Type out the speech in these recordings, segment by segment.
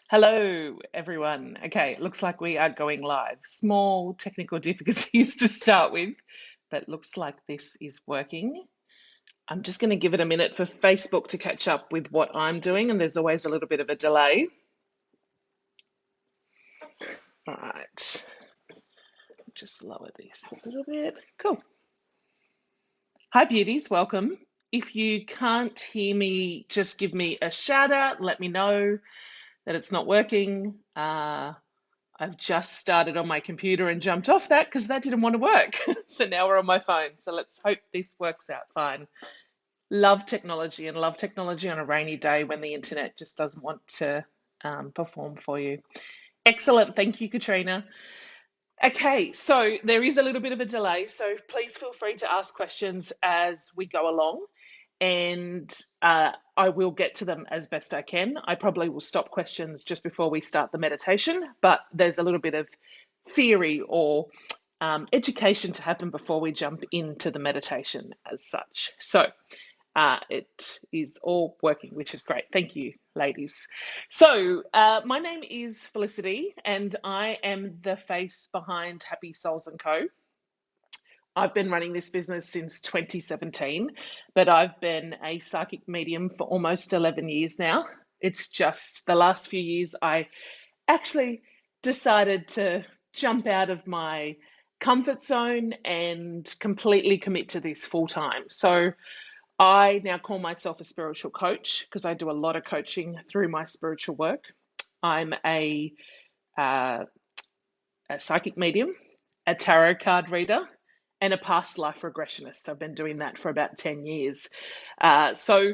Hello, everyone. Okay, it looks like we are going live. Small technical difficulties to start with, but looks like this is working. I'm just going to give it a minute for Facebook to catch up with what I'm doing, and there's always a little bit of a delay. All right, just lower this a little bit. Cool. Hi, beauties. Welcome. If you can't hear me, just give me a shout out. Let me know that it's not working. I've just started on my computer and jumped off that because that didn't want to work. So now we're on my phone. So let's hope this works out fine. Love technology and love technology on a rainy day when the internet just doesn't want to perform for you. Excellent. Thank you, Katrina. Okay, so there is a little bit of a delay. So please feel free to ask questions as we go along, and I will get to them as best I can. I probably will stop questions just before we start the meditation, but there's a little bit of theory or education to happen before we jump into the meditation as such. So it is all working, which is great. Thank you, ladies. So my name is Felicity, and I am the face behind Happy Souls & Co. I've been running this business since 2017, but I've been a psychic medium for almost 11 years now. It's just the last few years I actually decided to jump out of my comfort zone and completely commit to this full time. So I now call myself a spiritual coach because I do a lot of coaching through my spiritual work. I'm a psychic medium, a tarot card reader, and a past life regressionist. I've been doing that for about 10 years. So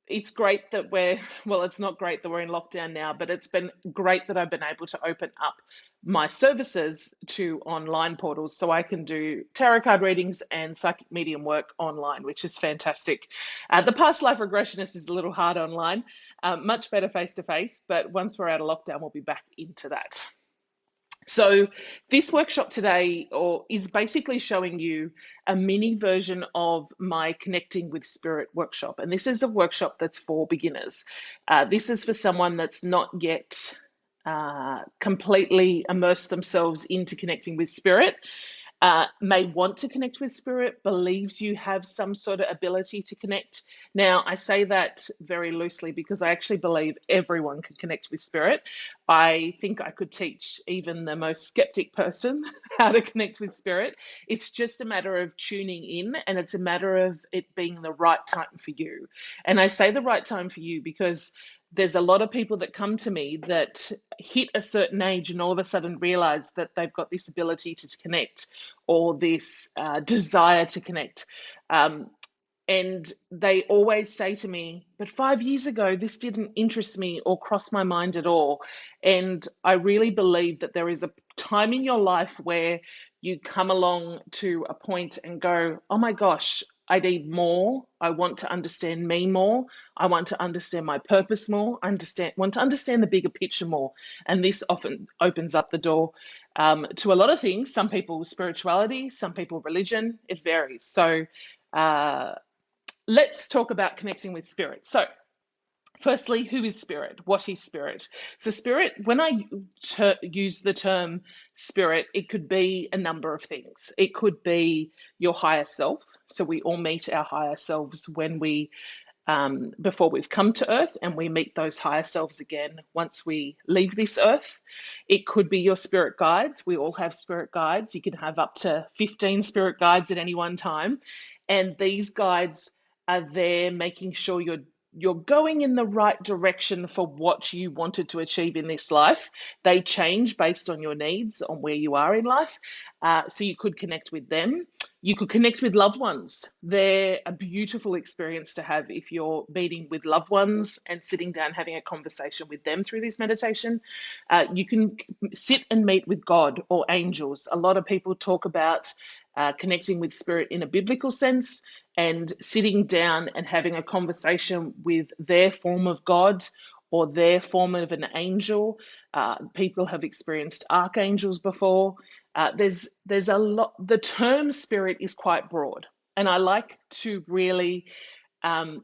it's great that it's not great that we're in lockdown now, but it's been great that I've been able to open up my services to online portals so I can do tarot card readings and psychic medium work online, which is fantastic. The past life regressionist is a little hard online, much better face to face, but once we're out of lockdown, we'll be back into that. So this workshop today is basically showing you a mini version of my Connecting with Spirit workshop. And this is a workshop that's for beginners. This is for someone that's not yet completely immersed themselves into connecting with Spirit, may want to connect with Spirit, believes you have some sort of ability to connect. Now, I say that very loosely because I actually believe everyone can connect with Spirit. I think I could teach even the most skeptic person how to connect with Spirit. It's just a matter of tuning in, and it's a matter of it being the right time for you. And I say the right time for you because there's a lot of people that come to me that hit a certain age and all of a sudden realize that they've got this ability to connect or this desire to connect. And they always say to me, but 5 years ago, this didn't interest me or cross my mind at all. And I really believe that there is a time in your life where you come along to a point and go, oh my gosh, I need more. I want to understand me more. I want to understand my purpose more. Want to understand the bigger picture more. And this often opens up the door to a lot of things. Some people spirituality, some people religion. It varies. So let's talk about connecting with Spirit. So firstly, who is Spirit? What is Spirit? So Spirit, when I use the term Spirit, it could be a number of things. It could be your higher self. So we all meet our higher selves when we, before we've come to Earth, and we meet those higher selves again once we leave this Earth. It could be your spirit guides. We all have spirit guides. You can have up to 15 spirit guides at any one time. And these guides are there making sure you're going in the right direction for what you wanted to achieve in this life. They change based on your needs, on where you are in life. So you could connect with them. You could connect with loved ones. They're a beautiful experience to have if you're meeting with loved ones and sitting down having a conversation with them through this meditation. You can sit and meet with God or angels. A lot of people talk about connecting with Spirit in a biblical sense and sitting down and having a conversation with their form of God or their form of an angel. People have experienced archangels before. There's a lot. The term Spirit is quite broad, and I like to really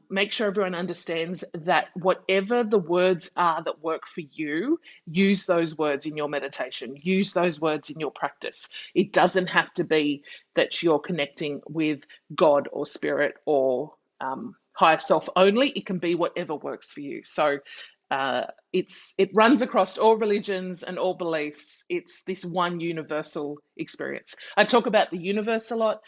make sure everyone understands that whatever the words are that work for you, use those words in your meditation, use those words in your practice. It doesn't have to be that you're connecting with God or spirit or higher self only. It can be whatever works for you. So it runs across all religions and all beliefs. It's this one universal experience. I talk about the universe a lot.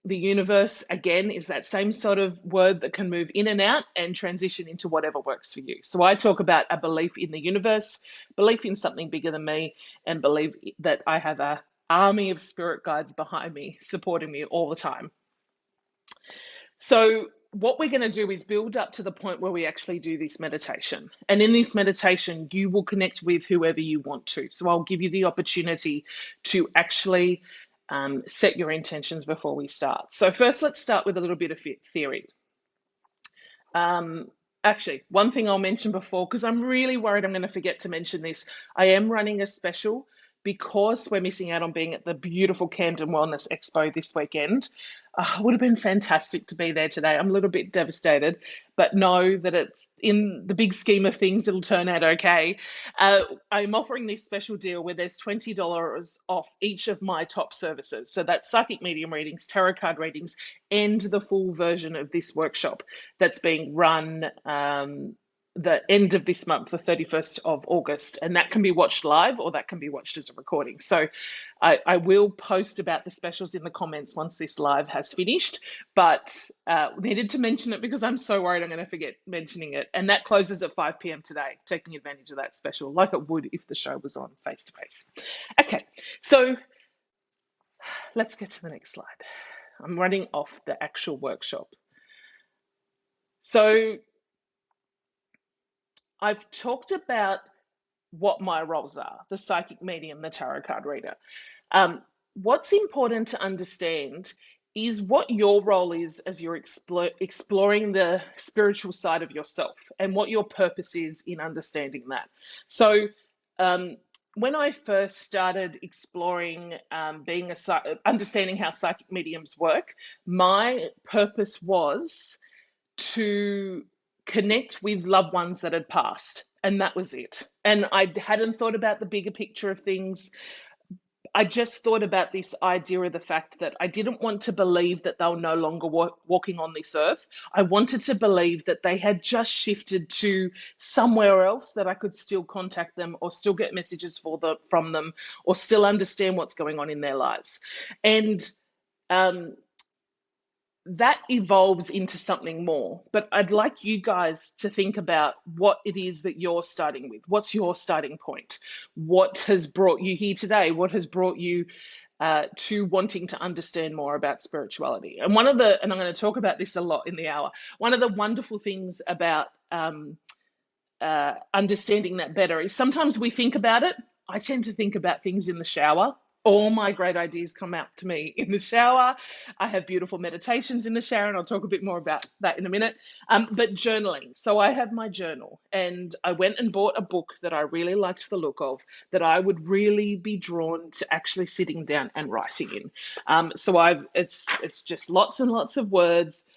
The universe, again, is that same sort of word that can move in and out and transition into whatever works for you. So I talk about a belief in the universe, belief in something bigger than me, and believe that I have an army of spirit guides behind me, supporting me all the time. So what we're going to do is build up to the point where we actually do this meditation. And in this meditation, you will connect with whoever you want to. So I'll give you the opportunity to actually set your intentions before we start. So first, let's start with a little bit of theory. Actually, one thing I'll mention before, because I'm really worried I'm going to forget to mention this, I am running a special because we're missing out on being at the beautiful Camden Wellness Expo this weekend. It would have been fantastic to be there today. I'm a little bit devastated, but know that it's in the big scheme of things, it'll turn out okay. I'm offering this special deal where there's $20 off each of my top services. So that's psychic medium readings, tarot card readings, and the full version of this workshop that's being run the end of this month, the 31st of August, and that can be watched live or that can be watched as a recording. So I will post about the specials in the comments once this live has finished, but needed to mention it because I'm so worried I'm going to forget mentioning it. And that closes at 5 p.m. today, taking advantage of that special like it would if the show was on face-to-face. Okay, so let's get to the next slide. I'm running off the actual workshop. So I've talked about what my roles are, the psychic medium, the tarot card reader. What's important to understand is what your role is as you're exploring the spiritual side of yourself and what your purpose is in understanding that. So when I first started exploring understanding how psychic mediums work, my purpose was to connect with loved ones that had passed, and that was it. And I hadn't thought about the bigger picture of things. I just thought about this idea of the fact that I didn't want to believe that they were no longer walking on this earth. I wanted to believe that they had just shifted to somewhere else, that I could still contact them or still get messages from them or still understand what's going on in their lives. And that evolves into something more. But I'd like you guys to think about what it is that you're starting with. What's your starting point? What has brought you here today? What has brought you to wanting to understand more about spirituality? And I'm going to talk about this a lot in the hour, one of the wonderful things about understanding that better is sometimes we think about it. I tend to think about things in the shower. All my great ideas come out to me in the shower. I have beautiful meditations in the shower, and I'll talk a bit more about that in a minute. But journaling. So I have my journal, and I went and bought a book that I really liked the look of, that I would really be drawn to actually sitting down and writing in. It's just lots and lots of words,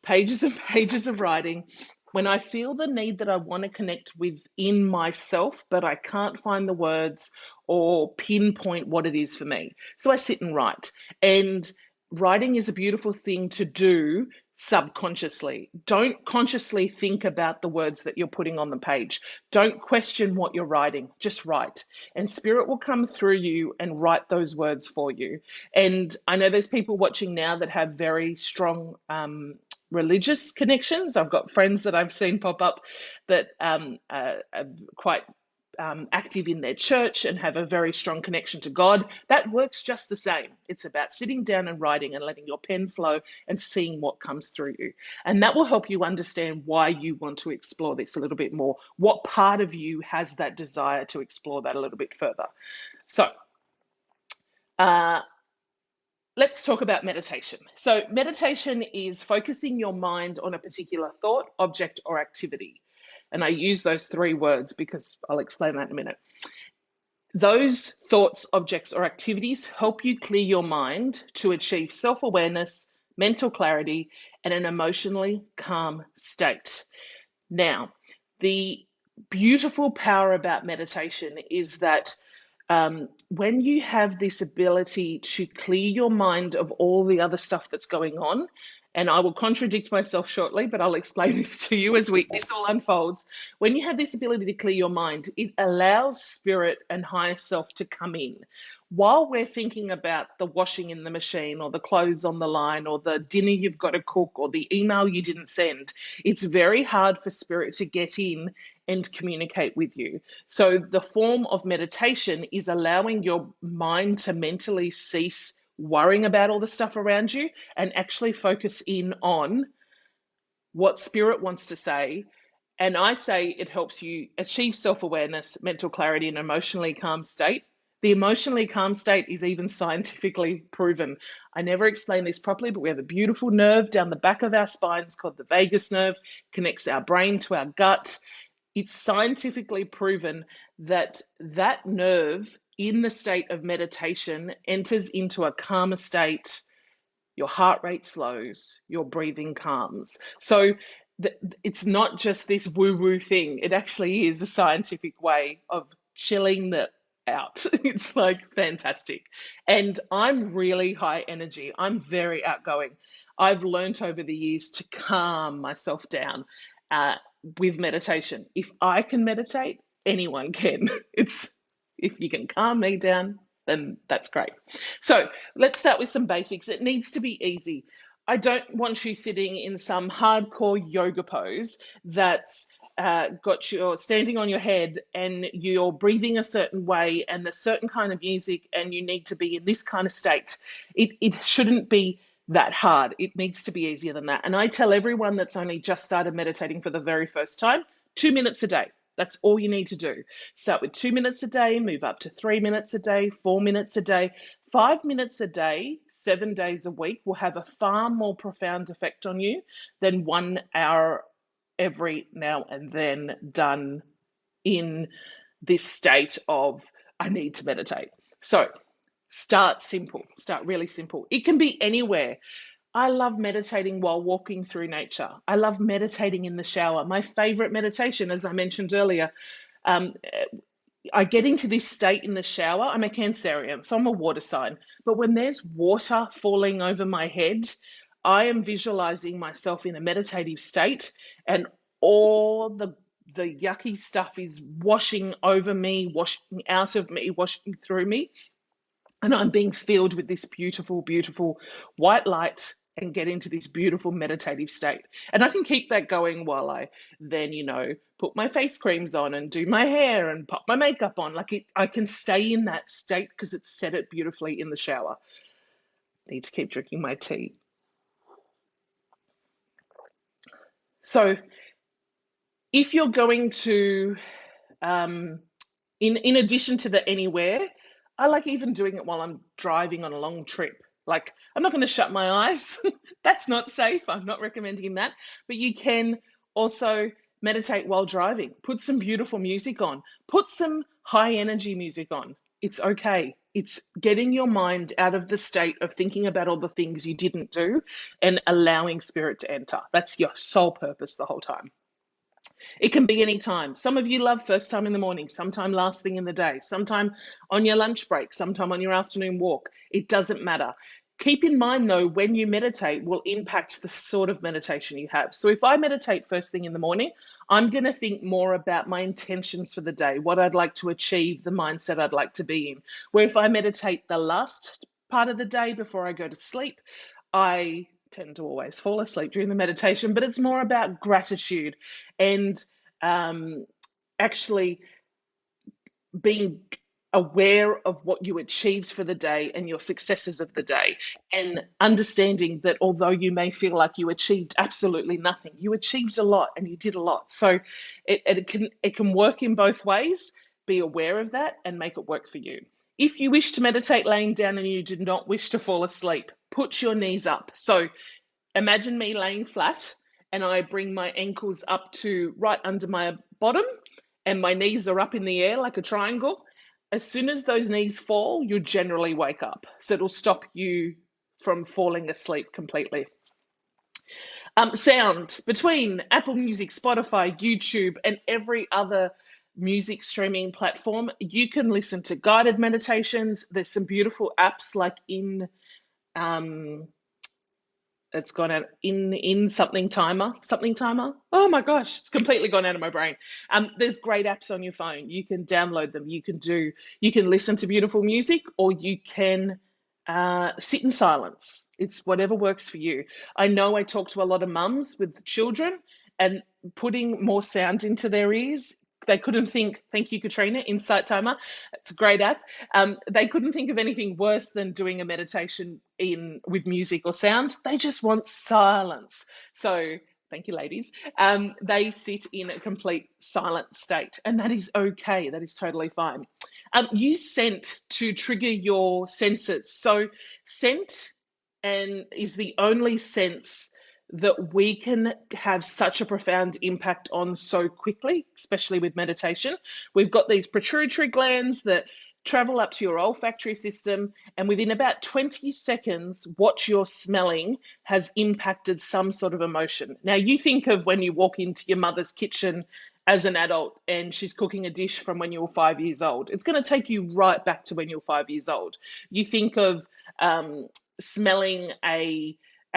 pages and pages of writing. When I feel the need that I want to connect within myself, but I can't find the words or pinpoint what it is for me. So I sit and write. And writing is a beautiful thing to do subconsciously. Don't consciously think about the words that you're putting on the page. Don't question what you're writing. Just write. And spirit will come through you and write those words for you. And I know there's people watching now that have very strong religious connections. I've got friends that I've seen pop up that are quite active in their church and have a very strong connection to God. That works just the same. It's about sitting down and writing and letting your pen flow and seeing what comes through you. And that will help you understand why you want to explore this a little bit more. What part of you has that desire to explore that a little bit further? So, let's talk about meditation. So meditation is focusing your mind on a particular thought, object, or activity. And I use those three words because I'll explain that in a minute. Those thoughts, objects, or activities help you clear your mind to achieve self-awareness, mental clarity, and an emotionally calm state. Now, the beautiful power about meditation is that when you have this ability to clear your mind of all the other stuff that's going on, and I will contradict myself shortly, but I'll explain this to you as this all unfolds. When you have this ability to clear your mind, it allows spirit and higher self to come in. While we're thinking about the washing in the machine or the clothes on the line or the dinner you've got to cook or the email you didn't send, it's very hard for spirit to get in and communicate with you. So the form of meditation is allowing your mind to mentally cease worrying about all the stuff around you and actually focus in on what spirit wants to say. And I say it helps you achieve self-awareness, mental clarity, and emotionally calm state. The emotionally calm state is even scientifically proven. I never explained this properly, but we have a beautiful nerve down the back of our spines called the vagus nerve, connects our brain to our gut. It's scientifically proven that that nerve in the state of meditation enters into a calmer state. Your heart rate slows, your breathing calms. So it's not just this woo-woo thing. It actually is a scientific way of chilling the out. It's like fantastic. And I'm really high energy. I'm very outgoing. I've learned over the years to calm myself down with meditation. If I can meditate, anyone can. It's if you can calm me down, then that's great. So let's start with some basics. It needs to be easy. I don't want you sitting in some hardcore yoga pose that's got you standing on your head and you're breathing a certain way and a certain kind of music and you need to be in this kind of state. It shouldn't be that hard. It needs to be easier than that. And I tell everyone that's only just started meditating for the very first time, 2 minutes a day. That's all you need to do. Start with 2 minutes a day, move up to 3 minutes a day, 4 minutes a day. 5 minutes a day, 7 days a week will have a far more profound effect on you than 1 hour every now and then done in this state of, I need to meditate. So start simple, start really simple. It can be anywhere. I love meditating while walking through nature. I love meditating in the shower. My favorite meditation, as I mentioned earlier, I get into this state in the shower. I'm a Cancerian, so I'm a water sign. But when there's water falling over my head, I am visualizing myself in a meditative state and all the yucky stuff is washing over me, washing out of me, washing through me. And I'm being filled with this beautiful, beautiful white light and get into this beautiful meditative state. And I can keep that going while I then, put my face creams on and do my hair and pop my makeup on. I can stay in that state because it's set it beautifully in the shower. Need to keep drinking my tea. So if you're going to, in addition to the anywhere, I like even doing it while I'm driving on a long trip. Like, I'm not going to shut my eyes. That's not safe. I'm not recommending that. But you can also meditate while driving. Put some beautiful music on. Put some high energy music on. It's okay. It's getting your mind out of the state of thinking about all the things you didn't do and allowing spirit to enter. That's your sole purpose the whole time. It can be any time. Some of you love first time in the morning, sometime last thing in the day, sometime on your lunch break, sometime on your afternoon walk. It doesn't matter. Keep in mind, though, when you meditate will impact the sort of meditation you have. So if I meditate first thing in the morning, I'm going to think more about my intentions for the day, what I'd like to achieve, the mindset I'd like to be in. Where if I meditate the last part of the day before I go to sleep, I tend to always fall asleep during the meditation, but it's more about gratitude and actually being aware of what you achieved for the day and your successes of the day, and understanding that although you may feel like you achieved absolutely nothing, you achieved a lot and you did a lot. So it can work in both ways. Be aware of that and make it work for you. If you wish to meditate laying down and you do not wish to fall asleep, put your knees up. So imagine me laying flat and I bring my ankles up to right under my bottom and my knees are up in the air like a triangle. As soon as those knees fall, you'll generally wake up. So it'll stop you from falling asleep completely. Sound between Apple Music, Spotify, YouTube, and every other music streaming platform. You can listen to guided meditations. There's some beautiful apps like um, it's gone out in something timer. Oh my gosh, it's completely gone out of my brain. There's great apps on your phone. You can download them. You can listen to beautiful music, or you can sit in silence. It's whatever works for you. I know I talk to a lot of mums with children, and putting more sound into their ears. They couldn't think, thank you, Katrina, Insight Timer. It's a great app. They couldn't think of anything worse than doing a meditation in with music or sound. They just want silence. So thank you, ladies. They sit in a complete silent state, and that is okay. That is totally fine. Use scent to trigger your senses. So scent is the only sense that we can have such a profound impact on so quickly, especially with meditation. We've got these pituitary glands that travel up to your olfactory system, and within about 20 seconds, what you're smelling has impacted some sort of emotion. Now, you think of when you walk into your mother's kitchen as an adult and she's cooking a dish from when you were 5 years old. It's going to take you right back to when you were 5 years old. You think of smelling a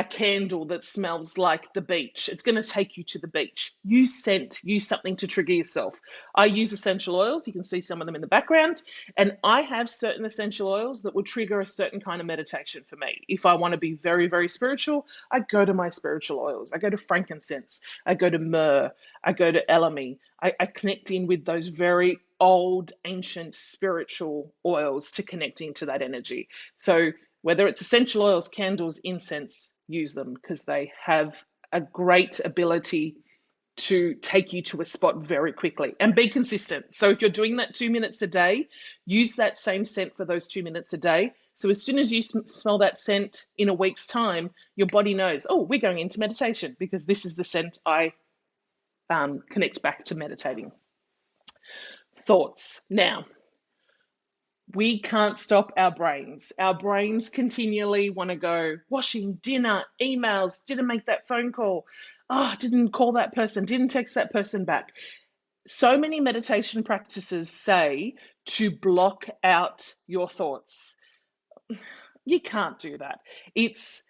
candle that smells like the beach. It's going to take you to the beach. Use scent, use something to trigger yourself. I use essential oils. You can see some of them in the background. And I have certain essential oils that will trigger a certain kind of meditation for me. If I want to be very, very spiritual, I go to my spiritual oils. I go to frankincense. I go to myrrh. I go to elemi. I connect in with those very old, ancient, spiritual oils to connect into that energy. So whether it's essential oils, candles, incense, use them because they have a great ability to take you to a spot very quickly and be consistent. So if you're doing that 2 minutes a day, use that same scent for those 2 minutes a day. So as soon as you smell that scent in a week's time, your body knows, oh, we're going into meditation because this is the scent I connect back to meditating. Thoughts. Now, we can't stop our brains. Our brains continually want to go washing, dinner, emails, didn't make that phone call. Oh, didn't call that person, didn't text that person back. So many meditation practices say to block out your thoughts. You can't do that. It's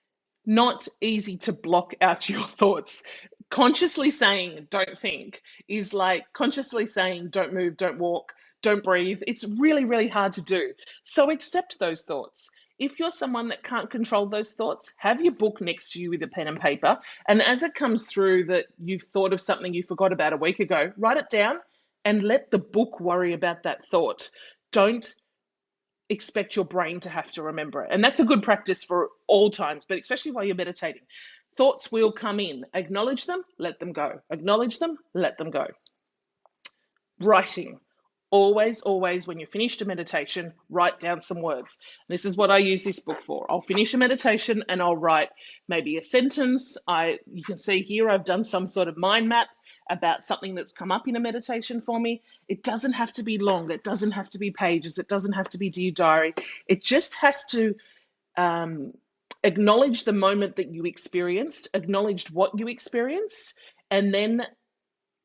not easy to block out your thoughts. Consciously saying don't think is like consciously saying don't move, don't walk, don't breathe. It's really, really hard to do. So accept those thoughts. If you're someone that can't control those thoughts, have your book next to you with a pen and paper. And as it comes through that you've thought of something you forgot about a week ago, write it down and let the book worry about that thought. Don't expect your brain to have to remember it. And that's a good practice for all times, but especially while you're meditating. Thoughts will come in. Acknowledge them, let them go. Acknowledge them, let them go. Writing. Always, always, when you're finished a meditation, write down some words. This is what I use this book for. I'll finish a meditation and I'll write maybe a sentence. You can see here I've done some sort of mind map about something that's come up in a meditation for me. It doesn't have to be long. It doesn't have to be pages. It doesn't have to be dear diary. It just has to acknowledge the moment that you experienced, acknowledge what you experienced, and then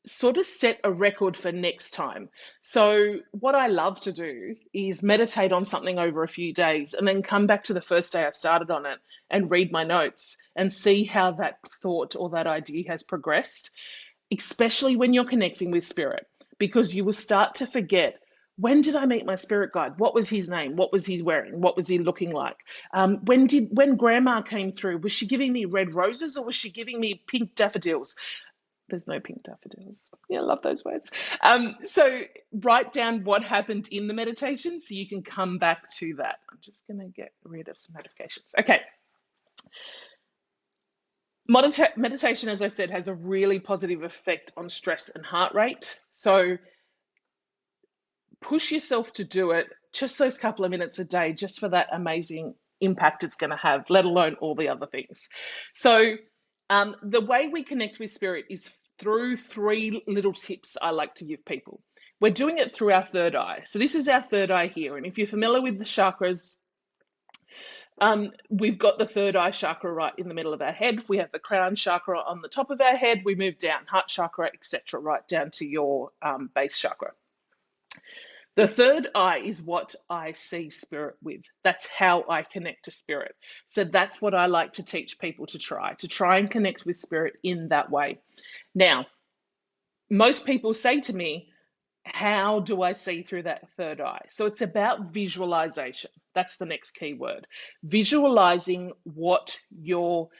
sort of set a record for next time. So what I love to do is meditate on something over a few days and then come back to the first day I started on it and read my notes and see how that thought or that idea has progressed, especially when you're connecting with spirit, because you will start to forget, when did I meet my spirit guide? What was his name? What was he wearing? What was he looking like? When grandma came through, was she giving me red roses or was she giving me pink daffodils? There's no pink daffodils. Yeah, I love those words. So write down what happened in the meditation so you can come back to that. I'm just going to get rid of some notifications. Okay. Meditation, as I said, has a really positive effect on stress and heart rate. So push yourself to do it just those couple of minutes a day, just for that amazing impact it's going to have, let alone all the other things. So the way we connect with spirit is through 3 little tips I like to give people. We're doing it through our third eye. So this is our third eye here. And if you're familiar with the chakras, We've got the third eye chakra right in the middle of our head. We have the crown chakra on the top of our head. We move down, heart chakra, etc., right down to your base chakra. The third eye is what I see spirit with. That's how I connect to spirit. So that's what I like to teach people to try and connect with spirit in that way. Now, most people say to me, how do I see through that third eye? So it's about visualization. That's the next key word. Visualizing what your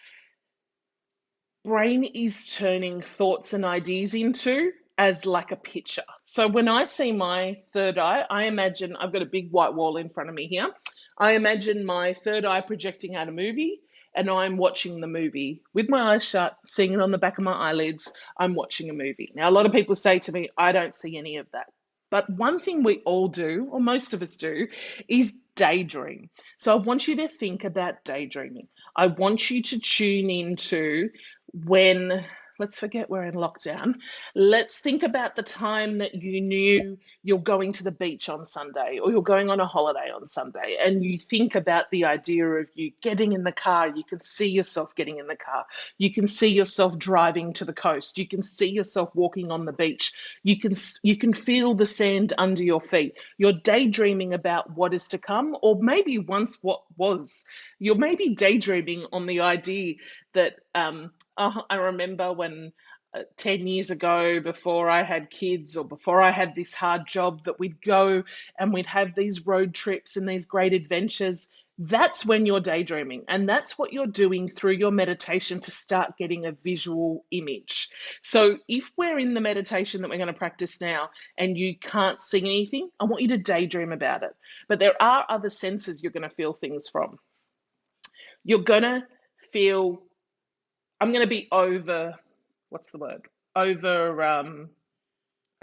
brain is turning thoughts and ideas into as like a picture. So when I see my third eye, I imagine I've got a big white wall in front of me here. I imagine my third eye projecting out a movie, and I'm watching the movie with my eyes shut, seeing it on the back of my eyelids. I'm watching a movie. Now, a lot of people say to me, I don't see any of that. But one thing we all do, or most of us do, is daydream. So I want you to think about daydreaming. I want you to tune into when, let's forget we're in lockdown. Let's think about the time that you knew you're going to the beach on Sunday, or you're going on a holiday on Sunday, and you think about the idea of you getting in the car. You can see yourself getting in the car. You can see yourself driving to the coast. You can see yourself walking on the beach. You can feel the sand under your feet. You're daydreaming about what is to come, or maybe once what was. You're maybe daydreaming on the idea that I remember when 10 years ago, before I had kids or before I had this hard job, that we'd go and we'd have these road trips and these great adventures. That's when you're daydreaming. And that's what you're doing through your meditation to start getting a visual image. So if we're in the meditation that we're going to practice now and you can't see anything, I want you to daydream about it. But there are other senses you're going to feel things from. You're going to feel, I'm going to be I'm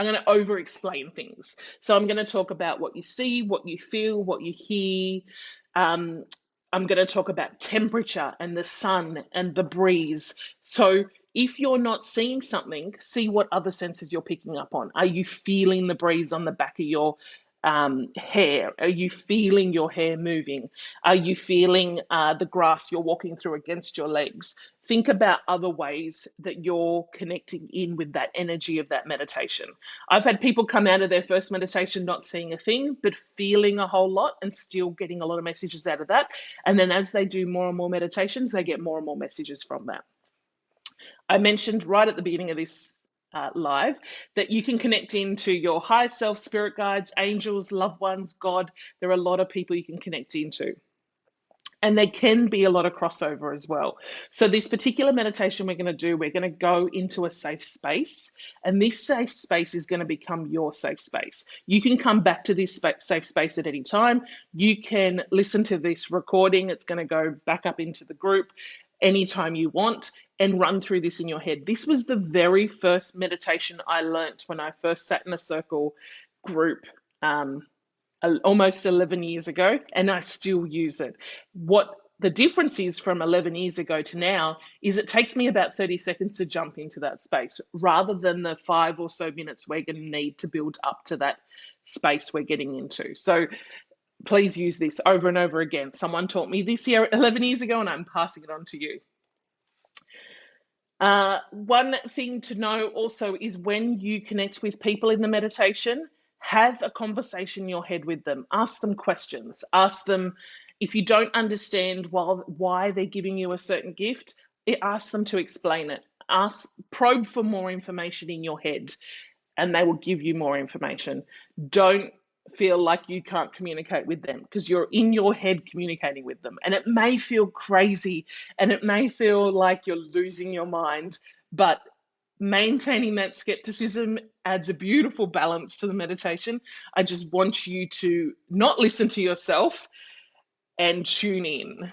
going to over explain things. So I'm going to talk about what you see, what you feel, what you hear. Um, I'm going to talk about temperature and the sun and the breeze. So if you're not seeing something, see what other senses you're picking up on. Are you feeling the breeze on the back of your hair? Are you feeling your hair moving? Are you feeling the grass you're walking through against your legs? Think about other ways that you're connecting in with that energy of that meditation. I've had people come out of their first meditation not seeing a thing, but feeling a whole lot and still getting a lot of messages out of that. And then as they do more and more meditations, they get more and more messages from that. I mentioned right at the beginning of this live that you can connect into your higher self, spirit guides, angels, loved ones, God. There are a lot of people you can connect into. And there can be a lot of crossover as well. So this particular meditation we're going to go into a safe space. And this safe space is going to become your safe space. You can come back to this safe space at any time. You can listen to this recording. It's going to go back up into the group anytime you want and run through this in your head. This was the very first meditation I learnt when I first sat in a circle group almost 11 years ago, and I still use it. What the difference is from 11 years ago to now is it takes me about 30 seconds to jump into that space rather than the 5 or so minutes we're going to need to build up to that space we're getting into. So please use this over and over again. Someone taught me this 11 years ago, and I'm passing it on to you. One thing to know also is when you connect with people in the meditation, have a conversation in your head with them. Ask them questions. Ask them if you don't understand why they're giving you a certain gift, ask them to explain it. Probe for more information in your head, and they will give you more information. Don't feel like you can't communicate with them because you're in your head communicating with them. And it may feel crazy and it may feel like you're losing your mind, but maintaining that skepticism adds a beautiful balance to the meditation. I just want you to not listen to yourself and tune in.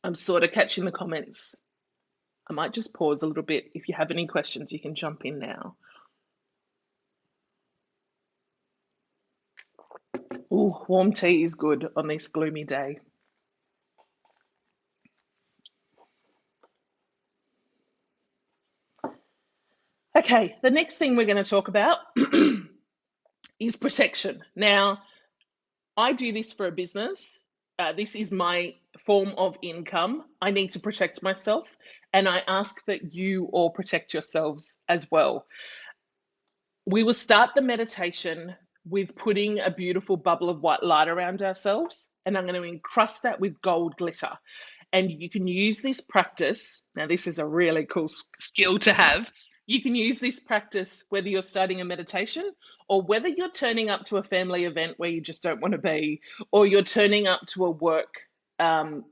I'm sort of catching the comments. I might just pause a little bit. If you have any questions, you can jump in now. Ooh, warm tea is good on this gloomy day. Okay, the next thing we're going to talk about is protection. Now, I do this for a business. This is my form of income. I need to protect myself, and I ask that you all protect yourselves as well. We will start the meditation with putting a beautiful bubble of white light around ourselves, and I'm going to encrust that with gold glitter. And you can use this practice. Now, this is a really cool skill to have. You can use this practice whether you're starting a meditation or whether you're turning up to a family event where you just don't want to be, or you're turning up to a work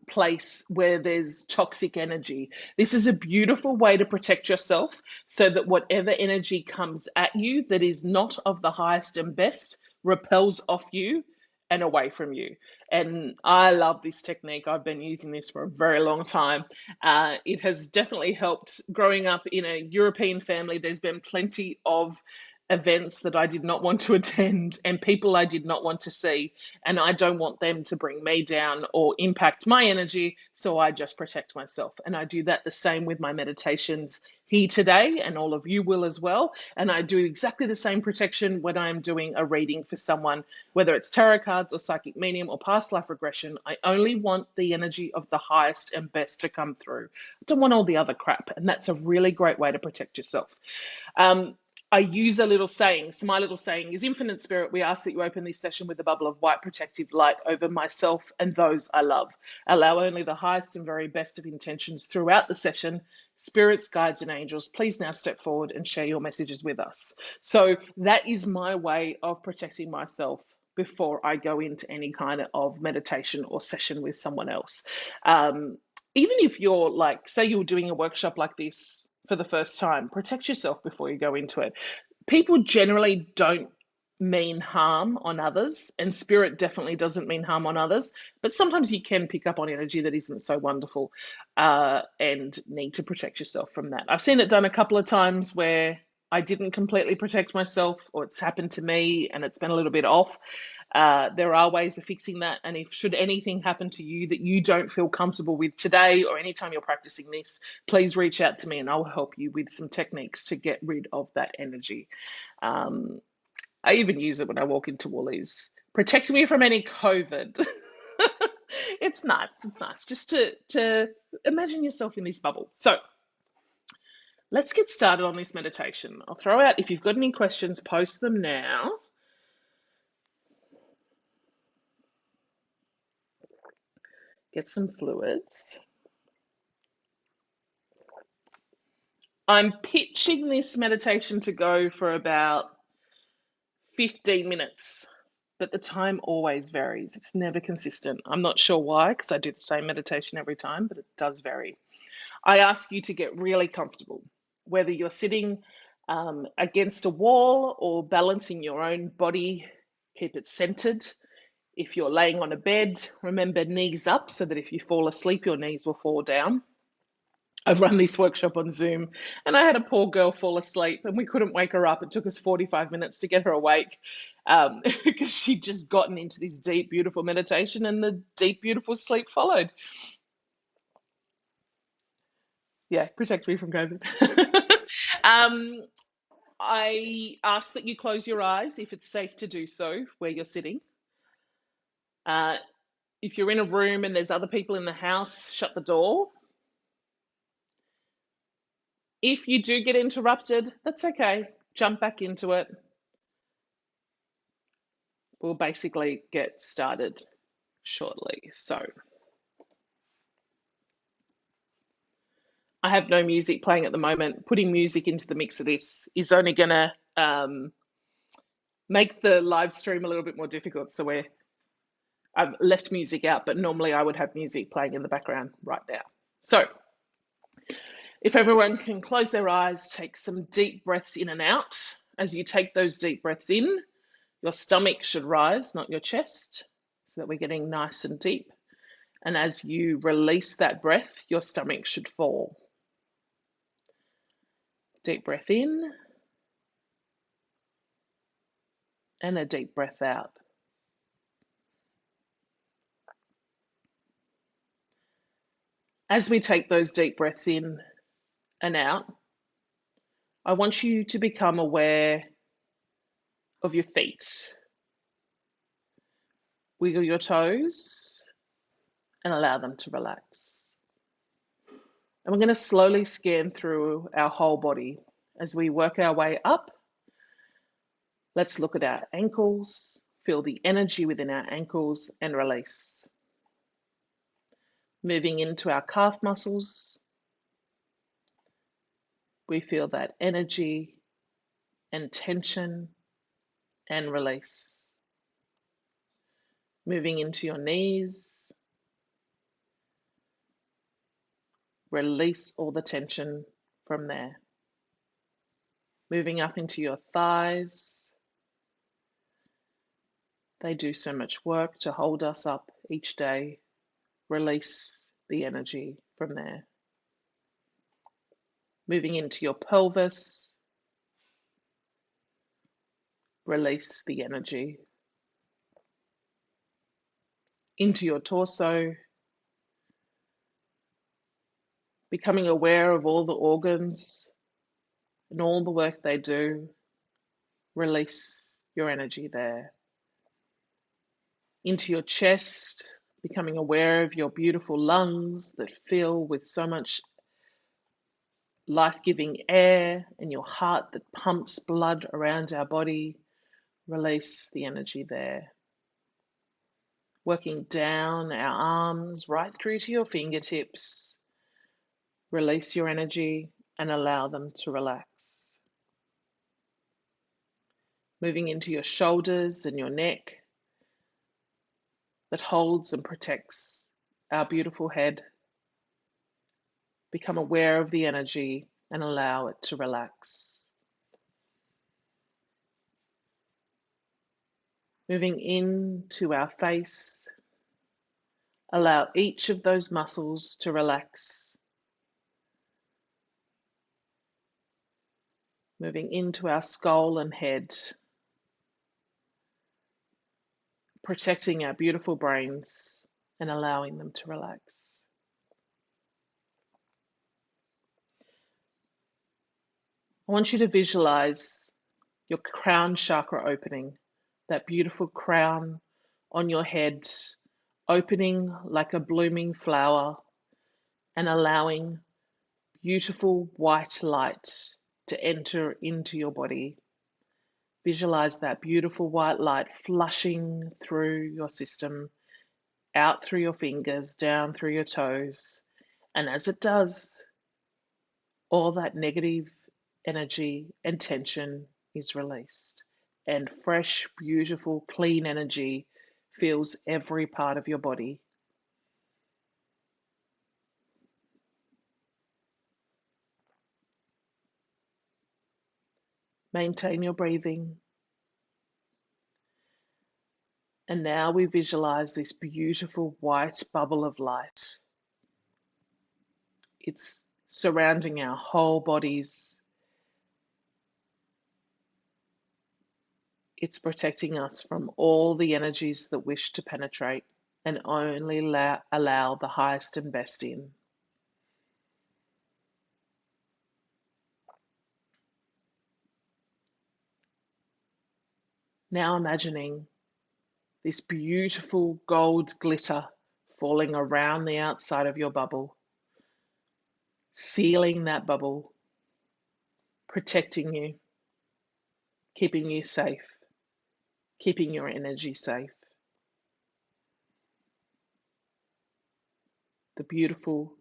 place where there's toxic energy. This is a beautiful way to protect yourself so that whatever energy comes at you that is not of the highest and best repels off you and away from you. And I love this technique. I've been using this for a very long time. It has definitely helped. Growing up in a European family, there's been plenty of events that I did not want to attend and people I did not want to see. And I don't want them to bring me down or impact my energy. So I just protect myself. And I do that the same with my meditations here today, and all of you will as well. And I do exactly the same protection when I'm doing a reading for someone, whether it's tarot cards or psychic medium or past life regression. I only want the energy of the highest and best to come through. I don't want all the other crap. And that's a really great way to protect yourself. I use a little saying. So my little saying is, Infinite Spirit, we ask that you open this session with a bubble of white protective light over myself and those I love. Allow only the highest and very best of intentions throughout the session. Spirits, guides, and angels, please now step forward and share your messages with us. So that is my way of protecting myself before I go into any kind of meditation or session with someone else. Even if you're like, say you're doing a workshop like this for the first time, protect yourself before you go into it. People generally don't mean harm on others, and spirit definitely doesn't mean harm on others, but sometimes you can pick up on energy that isn't so wonderful, and need to protect yourself from that. I've seen it done a couple of times where I didn't completely protect myself, or it's happened to me and it's been a little bit off. There are ways of fixing that, and if should anything happen to you that you don't feel comfortable with today or anytime you're practicing this, please reach out to me and I'll help you with some techniques to get rid of that energy. I even use it when I walk into Woolies. Protect me from any COVID. It's nice. It's nice just to imagine yourself in this bubble. So let's get started on this meditation. I'll throw out, if you've got any questions, post them now. Get some fluids. I'm pitching this meditation to go for about 15 minutes, but the time always varies. It's never consistent. I'm not sure why, because I do the same meditation every time, but it does vary. I ask you to get really comfortable, whether you're sitting against a wall or balancing your own body, keep it centered. If you're laying on a bed, remember knees up so that if you fall asleep, your knees will fall down. I've run this workshop on Zoom and I had a poor girl fall asleep and we couldn't wake her up. It took us 45 minutes to get her awake because she'd just gotten into this deep, beautiful meditation and the deep, beautiful sleep followed. Yeah, protect me from COVID. I ask that you close your eyes if it's safe to do so where you're sitting. If you're in a room and there's other people in the house, shut the door. If you do get interrupted, that's okay. Jump back into it. We'll basically get started shortly. So I have no music playing at the moment. Putting music into the mix of this is only going to make the live stream a little bit more difficult. So I've left music out, but normally I would have music playing in the background right now. So if everyone can close their eyes, take some deep breaths in and out. As you take those deep breaths in, your stomach should rise, not your chest, so that we're getting nice and deep. And as you release that breath, your stomach should fall. Deep breath in and a deep breath out. As we take those deep breaths in and out, I want you to become aware of your feet. Wiggle your toes and allow them to relax. And we're going to slowly scan through our whole body as we work our way up. Let's look at our ankles, feel the energy within our ankles and release. Moving into our calf muscles, we feel that energy and tension and release. Moving into your knees, release all the tension from there. Moving up into your thighs, they do so much work to hold us up each day. Release the energy from there. Moving into your pelvis, release the energy. Into your torso, becoming aware of all the organs and all the work they do. Release your energy there. Into your chest, becoming aware of your beautiful lungs that fill with so much life-giving air, and your heart that pumps blood around our body. Release the energy there. Working down our arms right through to your fingertips. Release your energy and allow them to relax. Moving into your shoulders and your neck that holds and protects our beautiful head. Become aware of the energy and allow it to relax. Moving into our face, allow each of those muscles to relax. Moving into our skull and head, protecting our beautiful brains and allowing them to relax. I want you to visualize your crown chakra opening, that beautiful crown on your head, opening like a blooming flower and allowing beautiful white light to enter into your body. Visualize that beautiful white light flushing through your system, out through your fingers, down through your toes. And as it does, all that negative energy and tension is released. And fresh, beautiful, clean energy fills every part of your body. Maintain your breathing. And now we visualize this beautiful white bubble of light. It's surrounding our whole bodies. It's protecting us from all the energies that wish to penetrate and only allow the highest and best in. Now imagining this beautiful gold glitter falling around the outside of your bubble, sealing that bubble, protecting you, keeping you safe, keeping your energy safe. The beautiful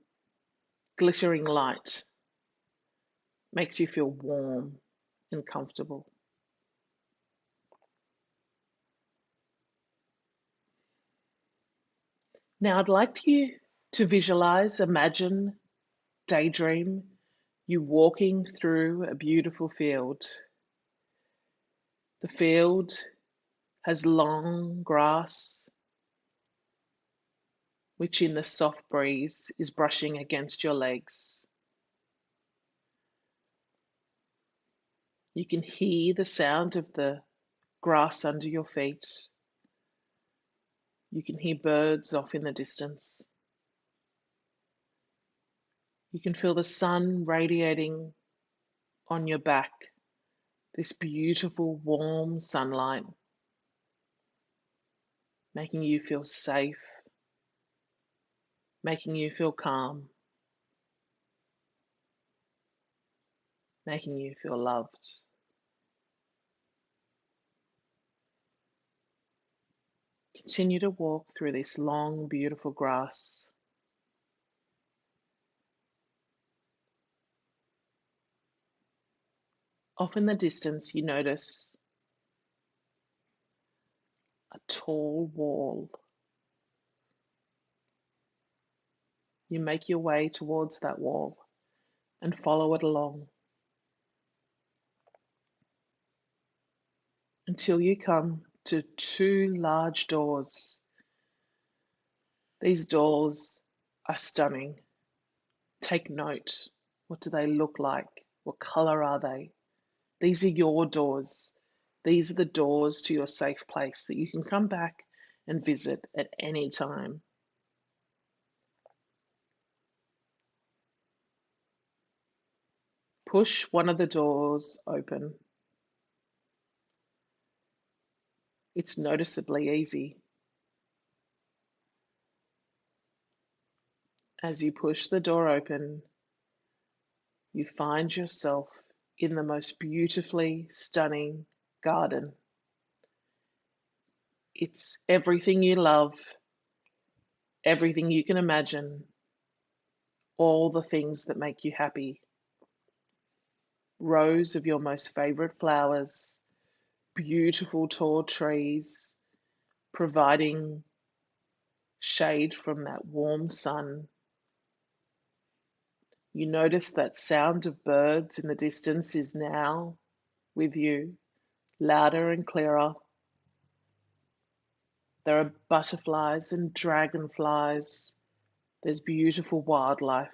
glittering light makes you feel warm and comfortable. Now I'd like you to visualize, imagine, daydream you walking through a beautiful field. The field has long grass, which in the soft breeze is brushing against your legs. You can hear the sound of the grass under your feet. You can hear birds off in the distance. You can feel the sun radiating on your back, this beautiful warm sunlight. making you feel safe, making you feel calm, making you feel loved. Continue to walk through this long, beautiful grass. Off in the distance, you notice a tall wall. You make your way towards that wall and follow it along until you come to two large doors. These doors are stunning. Take note. What do they look like? What color are they? These are your doors. These are the doors to your safe place that you can come back and visit at any time. Push one of the doors open. It's noticeably easy. As you push the door open, you find yourself in the most beautifully stunning garden. It's everything you love, everything you can imagine, all the things that make you happy. Rows of your most favorite flowers, beautiful tall trees, providing shade from that warm sun. You notice that sound of birds in the distance is now with you, louder and clearer. There are butterflies and dragonflies. There's beautiful wildlife.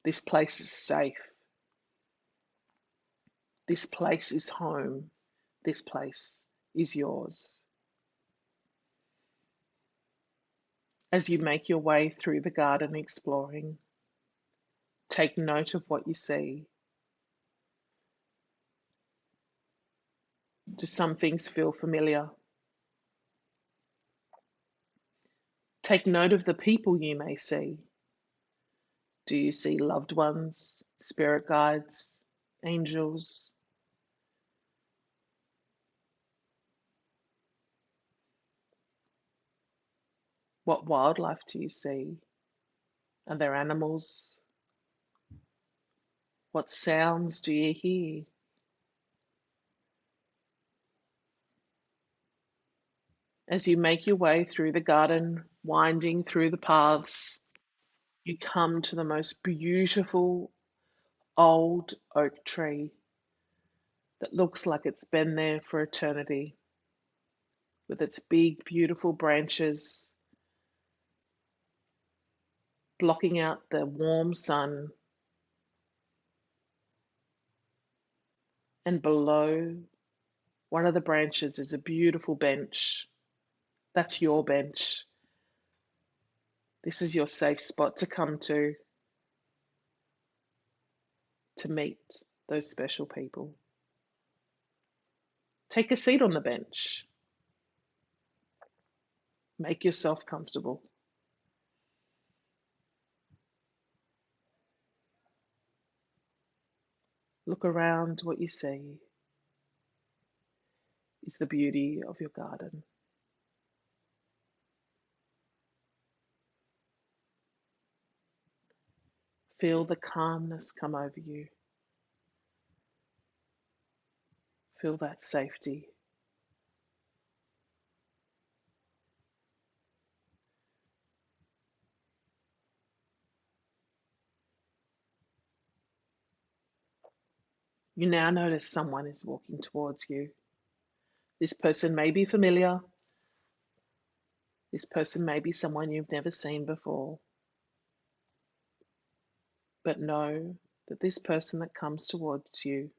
This place is safe. This place is home. This place is yours. As you make your way through the garden exploring, take note of what you see. Do some things feel familiar? Take note of the people you may see. Do you see loved ones, spirit guides, angels? What wildlife do you see? Are there animals? What sounds do you hear? As you make your way through the garden, winding through the paths, you come to the most beautiful old oak tree that looks like it's been there for eternity, with its big, beautiful branches blocking out the warm sun. And below one of the branches is a beautiful bench. That's your bench. This is your safe spot to come to meet those special people. Take a seat on the bench. Make yourself comfortable. Look around. What you see is the beauty of your garden. Feel the calmness come over you. Feel that safety. You now notice someone is walking towards you. This person may be familiar. This person may be someone you've never seen before. But know that this person that comes towards you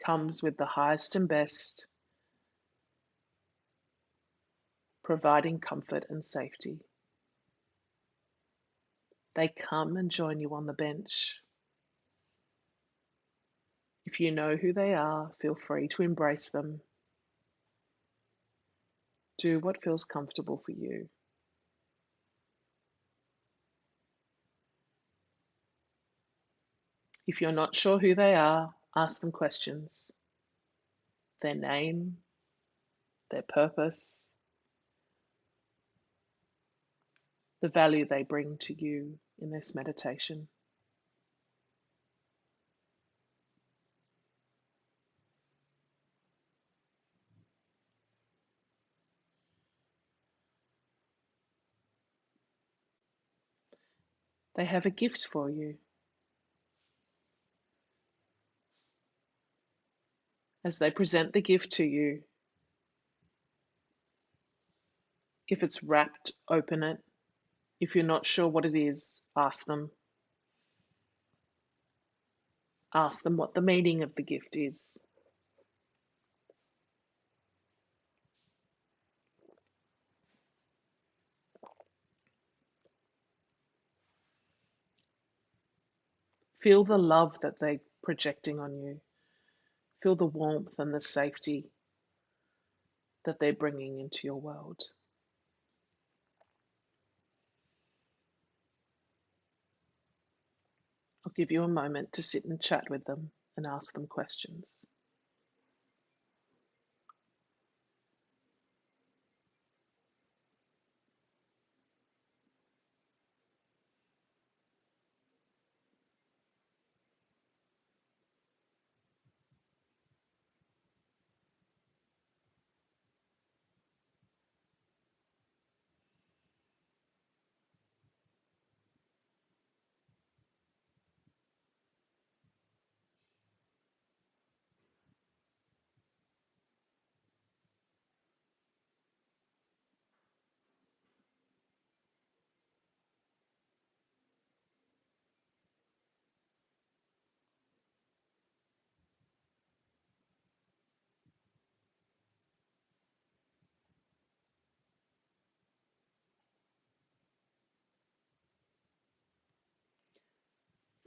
comes with the highest and best, providing comfort and safety. They come and join you on the bench. If you know who they are, feel free to embrace them. Do what feels comfortable for you. If you're not sure who they are, ask them questions. Their name, their purpose, the value they bring to you in this meditation. They have a gift for you. As they present the gift to you, if it's wrapped, open it. If you're not sure what it is, ask them. Ask them what the meaning of the gift is. Feel the love that they're projecting on you. Feel the warmth and the safety that they're bringing into your world. I'll give you a moment to sit and chat with them and ask them questions.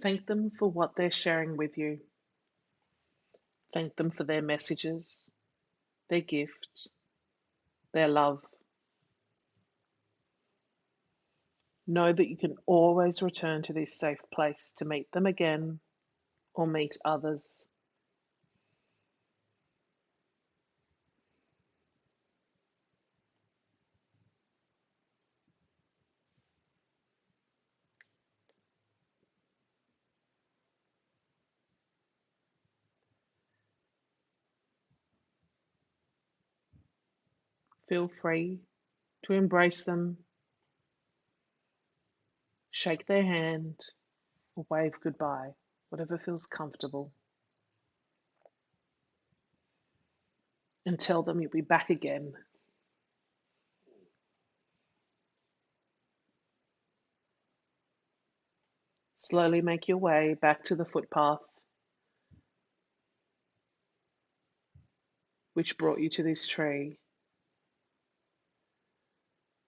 Thank them for what they're sharing with you. Thank them for their messages, their gift, their love. Know that you can always return to this safe place to meet them again or meet others. Feel free to embrace them, shake their hand, or wave goodbye, whatever feels comfortable. And tell them you'll be back again. Slowly make your way back to the footpath which brought you to this tree,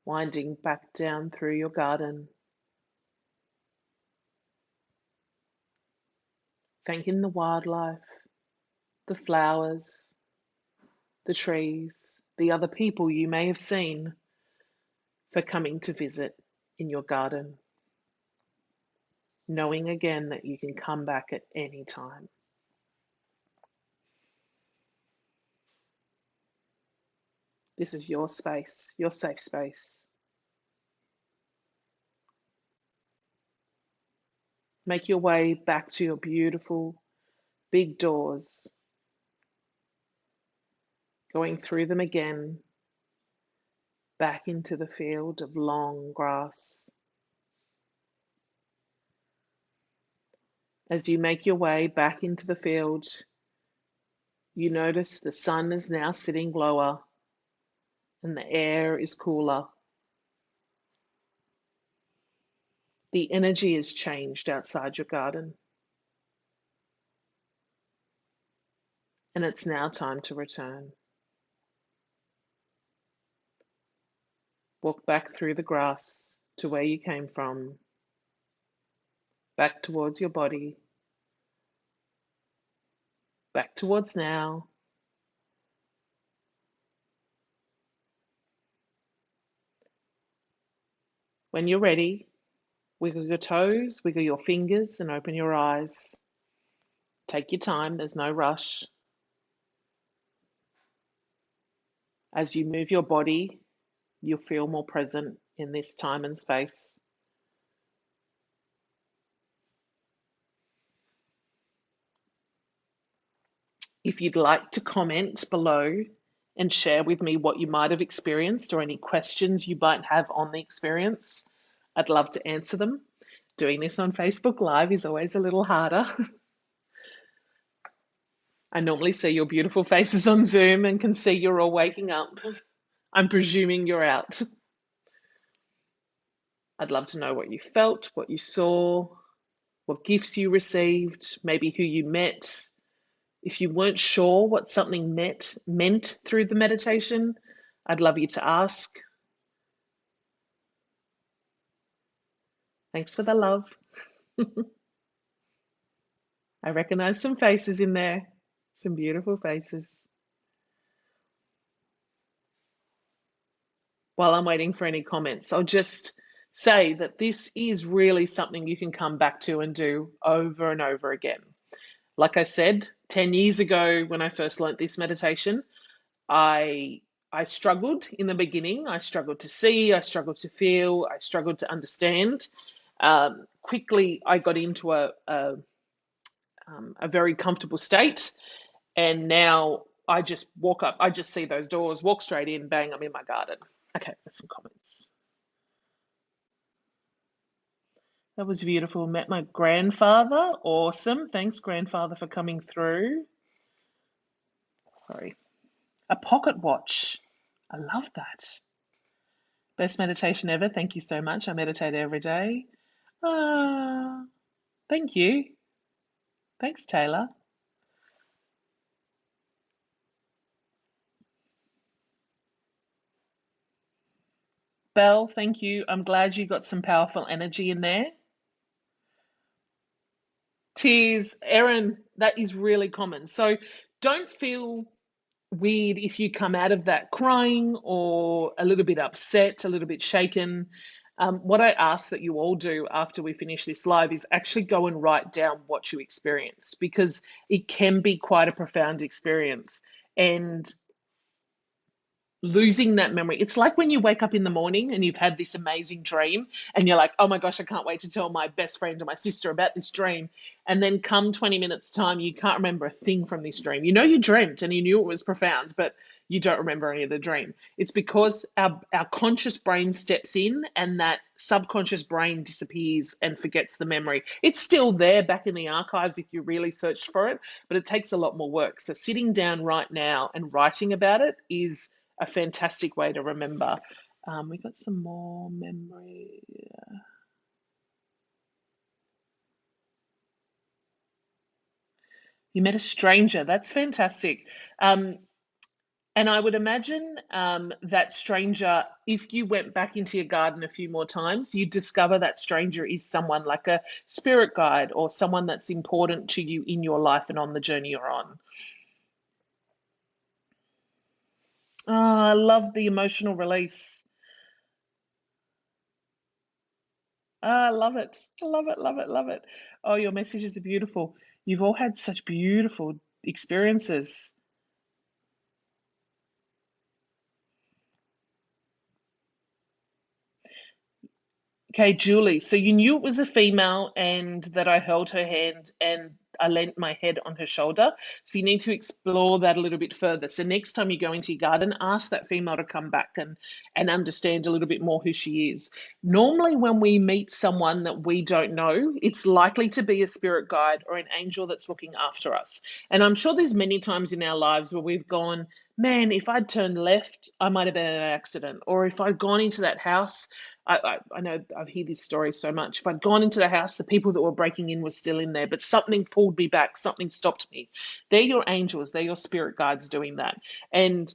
winding back down through your garden, thanking the wildlife, the flowers, the trees, the other people you may have seen for coming to visit in your garden, knowing again that you can come back at any time. This is your space, your safe space. Make your way back to your beautiful big doors, going through them again, back into the field of long grass. As you make your way back into the field, you notice the sun is now sitting lower and the air is cooler. The energy has changed outside your garden, and it's now time to return. Walk back through the grass to where you came from, back towards your body, back towards now. When you're ready, wiggle your toes, wiggle your fingers, and open your eyes. Take your time, there's no rush. As you move your body, you'll feel more present in this time and space. If you'd like to comment below and share with me what you might have experienced or any questions you might have on the experience, I'd love to answer them. Doing this on Facebook Live is always a little harder. I normally see your beautiful faces on Zoom and can see you're all waking up. I'm presuming you're out. I'd love to know what you felt, what you saw, what gifts you received, maybe who you met. If you weren't sure what something meant through the meditation, I'd love you to ask. Thanks for the love. I recognize some faces in there, some beautiful faces. While I'm waiting for any comments, I'll just say that this is really something you can come back to and do over and over again. Like I said, 10 years ago when I first learnt this meditation, I struggled in the beginning. I struggled to see, I struggled to feel, I struggled to understand. Quickly, I got into a very comfortable state, and now I just walk up, I just see those doors, walk straight in, bang, I'm in my garden. Okay, there's some comments. That was beautiful. Met my grandfather. Awesome. Thanks, grandfather, for coming through. Sorry. A pocket watch. I love that. Best meditation ever. Thank you so much. I meditate every day. Thank you. Thanks, Taylor. Belle, thank you. I'm glad you got some powerful energy in there. Tears, Erin, that is really common. So don't feel weird if you come out of that crying or a little bit upset, a little bit shaken. What I ask that you all do after we finish this live is actually go and write down what you experienced, because it can be quite a profound experience. And losing that memory, it's like when you wake up in the morning and you've had this amazing dream and you're like, oh my gosh, I can't wait to tell my best friend or my sister about this dream, and then come 20 minutes time you can't remember a thing from this dream. You know you dreamt and you knew it was profound, but you don't remember any of the dream. It's because our conscious brain steps in and that subconscious brain disappears and forgets the memory. It's still there back in the archives if you really searched for it, but it takes a lot more work. So sitting down right now and writing about it is a fantastic way to remember. We got some more memory. You met a stranger. That's fantastic. And I would imagine that stranger, if you went back into your garden a few more times, you'd discover that stranger is someone like a spirit guide or someone that's important to you in your life and on the journey you're on. Oh, I love the emotional release. I love it. Love it, love it, love it. Oh, your messages are beautiful. You've all had such beautiful experiences. Okay, Julie, so you knew it was a female and that I held her hand and I leant my head on her shoulder. So you need to explore that a little bit further. So next time you go into your garden, ask that female to come back and understand a little bit more who she is. Normally, when we meet someone that we don't know, it's likely to be a spirit guide or an angel that's looking after us. And I'm sure there's many times in our lives where we've gone, man, if I'd turned left, I might have been in an accident. Or if I'd gone into that house, I know I've heard this story so much. If I'd gone into the house, the people that were breaking in were still in there, but something pulled me back, something stopped me. They're your angels, they're your spirit guides doing that. And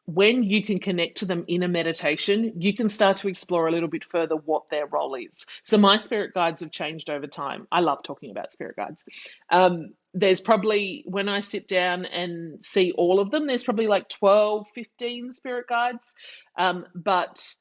when you can connect to them in a meditation, you can start to explore a little bit further what their role is. So my spirit guides have changed over time. I love talking about spirit guides. There's probably, when I sit down and see all of them, there's probably like 12, 15 spirit guides. But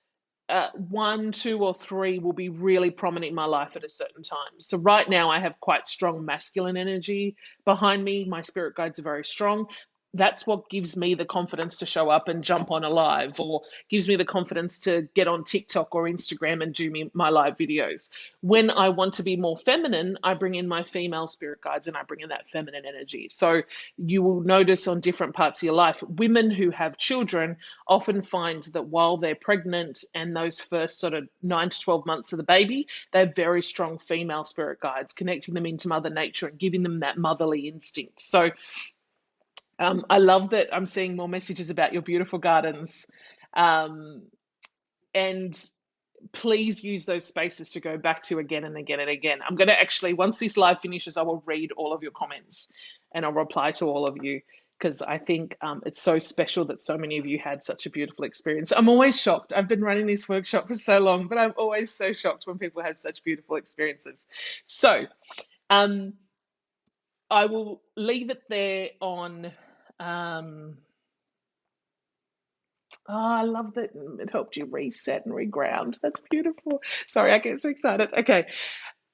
one, two, or three will be really prominent in my life at a certain time. So right now I have quite strong masculine energy behind me. My spirit guides are very strong. That's what gives me the confidence to show up and jump on a live, or gives me the confidence to get on TikTok or Instagram and do my live videos. When I want to be more feminine, I bring in my female spirit guides and I bring in that feminine energy. So you will notice on different parts of your life, women who have children often find that while they're pregnant and those first sort of 9 to 12 months of the baby, they have very strong female spirit guides, connecting them into Mother Nature and giving them that motherly instinct. So I love that I'm seeing more messages about your beautiful gardens. Um, and please use those spaces to go back to again and again and again. I'm going to actually, once this live finishes, I will read all of your comments and I'll reply to all of you, because I think it's so special that so many of you had such a beautiful experience. I'm always shocked. I've been running this workshop for so long, but I'm always so shocked when people have such beautiful experiences. So I will leave it there on... Oh, I love that it helped you reset and reground. That's beautiful. Sorry, I get so excited. Okay,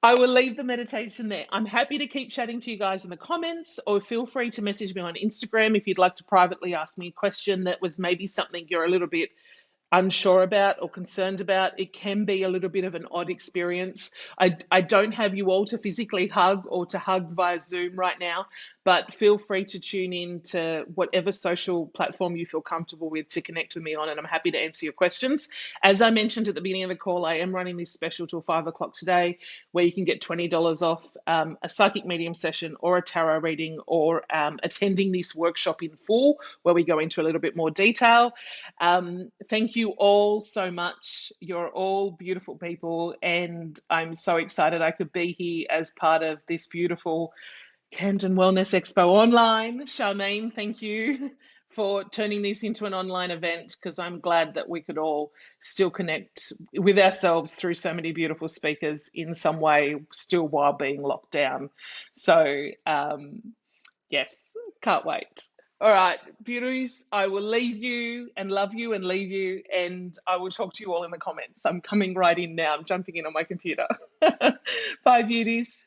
I will leave the meditation there. I'm happy to keep chatting to you guys in the comments, or feel free to message me on Instagram if you'd like to privately ask me a question that was maybe something you're a little bit unsure about or concerned about. It can be a little bit of an odd experience. I don't have you all to physically hug or to hug via Zoom right now, but feel free to tune in to whatever social platform you feel comfortable with to connect with me on, and I'm happy to answer your questions. As I mentioned at the beginning of the call, I am running this special till 5 o'clock today, where you can get $20 off a psychic medium session or a tarot reading, or attending this workshop in full, where we go into a little bit more detail. Thank you all so much. You're all beautiful people, and I'm so excited I could be here as part of this beautiful Camden Wellness Expo online. Charmaine, thank you for turning this into an online event, because I'm glad that we could all still connect with ourselves through so many beautiful speakers in some way, still while being locked down. So yes, can't wait. All right, beauties, I will leave you and love you and leave you, and I will talk to you all in the comments. I'm coming right in now. I'm jumping in on my computer. Bye, beauties.